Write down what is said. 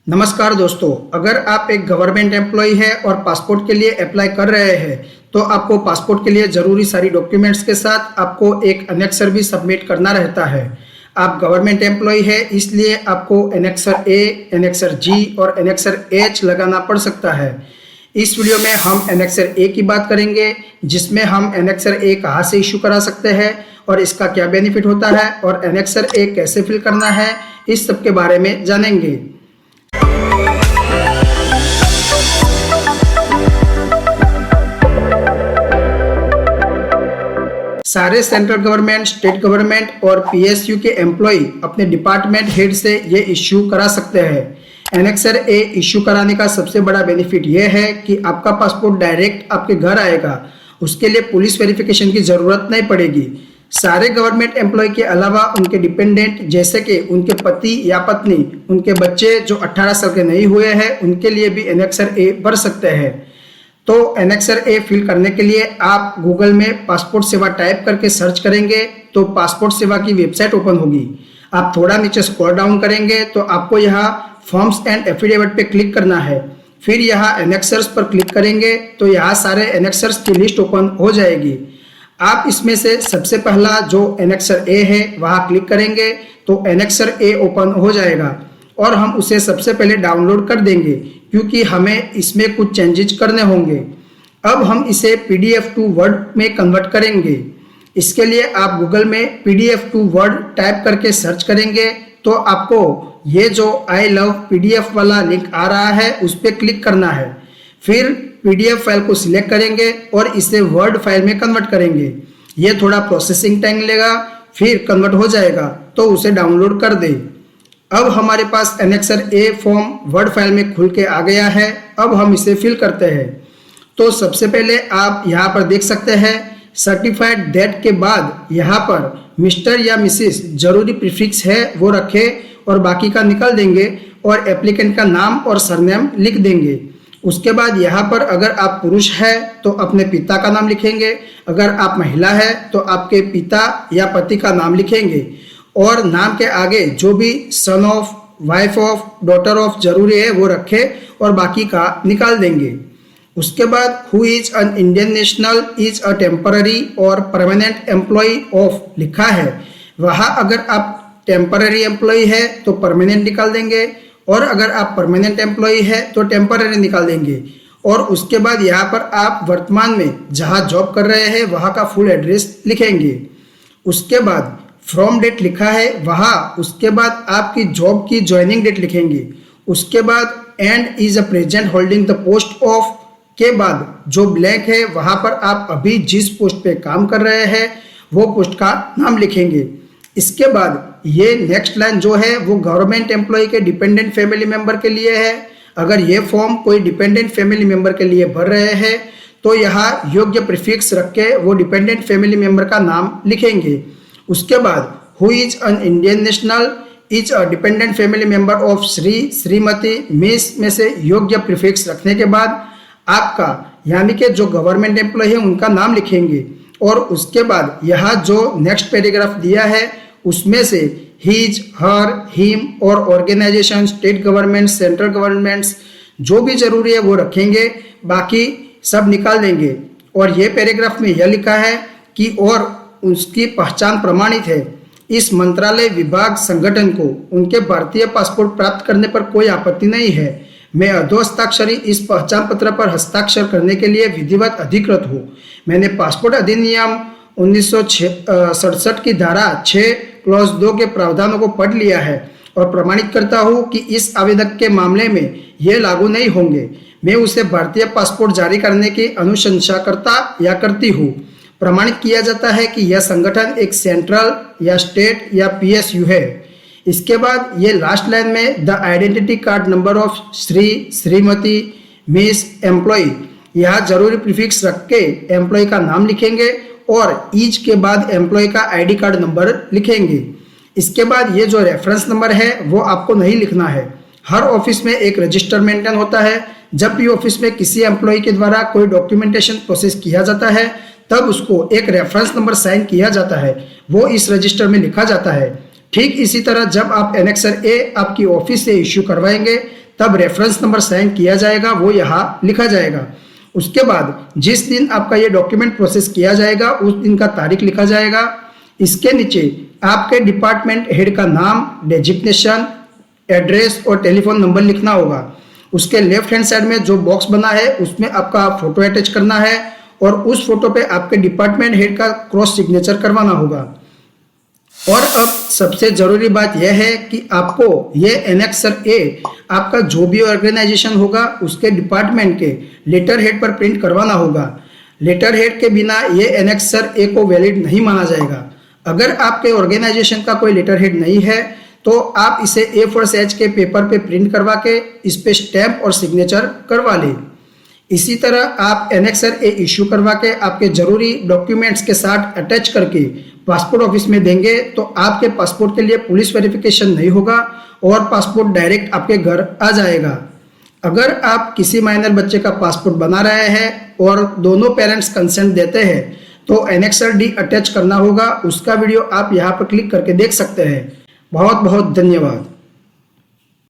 नमस्कार दोस्तों, अगर आप एक गवर्नमेंट एम्प्लॉय है और पासपोर्ट के लिए अप्लाई कर रहे हैं तो आपको पासपोर्ट के लिए ज़रूरी सारी डॉक्यूमेंट्स के साथ आपको एक एनेक्सर भी सबमिट करना रहता है। आप गवर्नमेंट एम्प्लॉय है इसलिए आपको एनेक्सर ए, एनेक्सर जी और एनेक्सर एच लगाना पड़ सकता है। इस वीडियो में हम एनेक्सर ए की बात करेंगे, जिसमें हम एनेक्सर ए कहाँ से इशू करा सकते हैं और इसका क्या बेनिफिट होता है और एनेक्सर ए कैसे फिल करना है, इस सब के बारे में जानेंगे। सारे सेंट्रल गवर्नमेंट, स्टेट गवर्नमेंट और पीएसयू के एम्प्लॉय अपने डिपार्टमेंट हेड से ये इश्यू करा सकते हैं। एनेक्सर ए इश्यू कराने का सबसे बड़ा बेनिफिट ये है कि आपका पासपोर्ट डायरेक्ट आपके घर आएगा, उसके लिए पुलिस वेरिफिकेशन की जरूरत नहीं पड़ेगी। सारे गवर्नमेंट एम्प्लॉय के अलावा उनके डिपेंडेंट जैसे कि उनके पति या पत्नी, उनके बच्चे जो 18 साल के नहीं हुए हैं, उनके लिए भी एनेक्सर ए भर सकते हैं। तो एनेक्सर ए फिल करने के लिए आप गूगल में पासपोर्ट सेवा टाइप करके सर्च करेंगे तो पासपोर्ट सेवा की वेबसाइट ओपन होगी। आप थोड़ा नीचे स्क्रॉल डाउन करेंगे तो आपको यहाँ फॉर्म्स एंड एफिडेविट पे क्लिक करना है। फिर यहाँ एनेक्सर्स पर क्लिक करेंगे तो यहाँ सारे एनेक्सर्स की लिस्ट ओपन हो जाएगी। आप इसमें से सबसे पहला जो एनेक्सर ए है वहाँ क्लिक करेंगे तो एनेक्सर ए ओपन हो जाएगा और हम उसे सबसे पहले डाउनलोड कर देंगे क्योंकि हमें इसमें कुछ चेंजेस करने होंगे। अब हम इसे पीडीएफ टू वर्ड में कन्वर्ट करेंगे। इसके लिए आप गूगल में पीडीएफ टू वर्ड टाइप करके सर्च करेंगे तो आपको ये जो आई लव पीडीएफ वाला लिंक आ रहा है उस पर क्लिक करना है। फिर पीडीएफ फाइल को सिलेक्ट करेंगे और इसे वर्ड फाइल में कन्वर्ट करेंगे। ये थोड़ा प्रोसेसिंग टाइम लेगा, फिर कन्वर्ट हो जाएगा तो उसे डाउनलोड कर दें। अब हमारे पास annexure A form word file में खुल के आ गया है। अब हम इसे फिल करते हैं। तो सबसे पहले आप यहाँ पर देख सकते हैं सर्टिफाइड डेट के बाद यहाँ पर मिस्टर या मिसिस जरूरी प्रीफिक्स है वो रखें और बाकी का निकाल देंगे और एप्लीकेंट का नाम और सरनेम लिख देंगे। उसके बाद यहाँ पर अगर आप पुरुष है तो अपने पिता का नाम लिखेंगे, अगर आप महिला है तो आपके पिता या पति का नाम लिखेंगे और नाम के आगे जो भी son of, wife of, daughter of जरूरी है वो रखे और बाकी का निकाल देंगे। उसके बाद who is an Indian national is a temporary और परमानेंट एम्प्लॉय ऑफ लिखा है, वहाँ अगर आप टेम्पररी एम्प्लॉय है तो परमानेंट निकाल देंगे और अगर आप परमानेंट एम्प्लॉय है तो टेम्पररी निकाल देंगे। और उसके बाद यहाँ पर आप वर्तमान में जहाँ जॉब कर रहे हैं वहाँ का फुल एड्रेस लिखेंगे। उसके बाद फ्रॉम डेट लिखा है वहाँ, उसके बाद आपकी जॉब की ज्वाइनिंग डेट लिखेंगे। उसके बाद and is a present holding the post of के बाद जो ब्लैंक है वहाँ पर आप अभी जिस पोस्ट पे काम कर रहे हैं वो पोस्ट का नाम लिखेंगे। इसके बाद ये नेक्स्ट लाइन जो है वो गवर्नमेंट एम्प्लॉय के डिपेंडेंट फैमिली मेंबर के लिए है। अगर ये फॉर्म कोई डिपेंडेंट फैमिली मेंबर के लिए भर रहे हैं तो यहाँ योग्य प्रीफिक्स रख के वो डिपेंडेंट फैमिली मेंबर का नाम लिखेंगे। उसके बाद who is an Indian national is a dependent family member of Shri, Shrimati, miss में से योग्य प्रीफिक्स रखने के बाद आपका यानी कि जो गवर्नमेंट एम्प्लॉय है उनका नाम लिखेंगे और उसके बाद यहाँ जो नेक्स्ट पैराग्राफ दिया है उसमें से हिज, हर, हिम और organization, state government, central governments जो भी जरूरी है वो रखेंगे, बाकी सब निकाल देंगे। और ये पैराग्राफ में यह लिखा है कि और उसकी पहचान प्रमाणित है। इस मंत्रालय, विभाग, संगठन को उनके भारतीय पासपोर्ट प्राप्त करने पर कोई आपत्ति नहीं है। मैं अधोहस्ताक्षरी इस पहचान पत्र पर हस्ताक्षर करने के लिए विधिवत अधिकृत हूँ। मैंने पासपोर्ट अधिनियम 1967 की धारा 6 क्लॉज 2 के प्रावधानों को पढ़ लिया है और प्रमाणित करता हूँ कि इस आवेदक के मामले में ये लागू नहीं होंगे। मैं उसे भारतीय पासपोर्ट जारी करने की अनुशंसा करता या करती हूँ। प्रमाणित किया जाता है कि यह संगठन एक सेंट्रल या स्टेट या पीएसयू है। इसके बाद ये लास्ट लाइन में the identity card number of Shri, Shrimati, miss, employ, यहाँ जरूरी प्रीफिक्स रख के एम्प्लॉय का नाम लिखेंगे और ईच के बाद एम्प्लॉय का आईडी कार्ड नंबर लिखेंगे। इसके बाद ये जो रेफरेंस नंबर है वो आपको नहीं लिखना है। हर ऑफिस में एक रजिस्टर मेंटेन होता है। जब भी ऑफिस में किसी एम्प्लॉय के द्वारा कोई डॉक्यूमेंटेशन प्रोसेस किया जाता है तब उसको एक रेफरेंस नंबर साइन किया जाता है, वो इस रजिस्टर में लिखा जाता है। ठीक इसी तरह जब आप एनेक्सर ए आपकी ऑफिस से इश्यू करवाएंगे तब रेफरेंस नंबर साइन किया जाएगा वो यहाँ लिखा जाएगा। उसके बाद जिस दिन आपका ये डॉक्यूमेंट प्रोसेस किया जाएगा उस दिन का तारीख लिखा जाएगा। इसके नीचे आपके डिपार्टमेंट हेड का नाम, डेजिग्नेशन, एड्रेस और टेलीफोन नंबर लिखना होगा। उसके लेफ्ट हैंड साइड में जो बॉक्स बना है उसमें आपका फोटो अटैच करना है और उस फोटो पे आपके डिपार्टमेंट हेड का क्रॉस सिग्नेचर करवाना होगा। और अब सबसे जरूरी बात यह है कि आपको ये एनेक्सर ए आपका जो भी ऑर्गेनाइजेशन होगा उसके डिपार्टमेंट के लेटर हेड पर प्रिंट करवाना होगा। लेटर हेड के बिना ये एनेक्सर ए को वैलिड नहीं माना जाएगा। अगर आपके ऑर्गेनाइजेशन का कोई लेटर हेड नहीं है तो आप इसे A4 साइज के पेपर पे प्रिंट करवा के इस पे स्टैम्प और सिग्नेचर करवा लें। इसी तरह आप एनेक्सर ए इश्यू करवा के आपके जरूरी डॉक्यूमेंट्स के साथ अटैच करके पासपोर्ट ऑफिस में देंगे तो आपके पासपोर्ट के लिए पुलिस वेरिफिकेशन नहीं होगा और पासपोर्ट डायरेक्ट आपके घर आ जाएगा। अगर आप किसी माइनर बच्चे का पासपोर्ट बना रहे हैं और दोनों पेरेंट्स कंसेंट देते हैं तो एनेक्सर डी अटैच करना होगा। उसका वीडियो आप यहाँ पर क्लिक करके देख सकते हैं। बहुत बहुत धन्यवाद।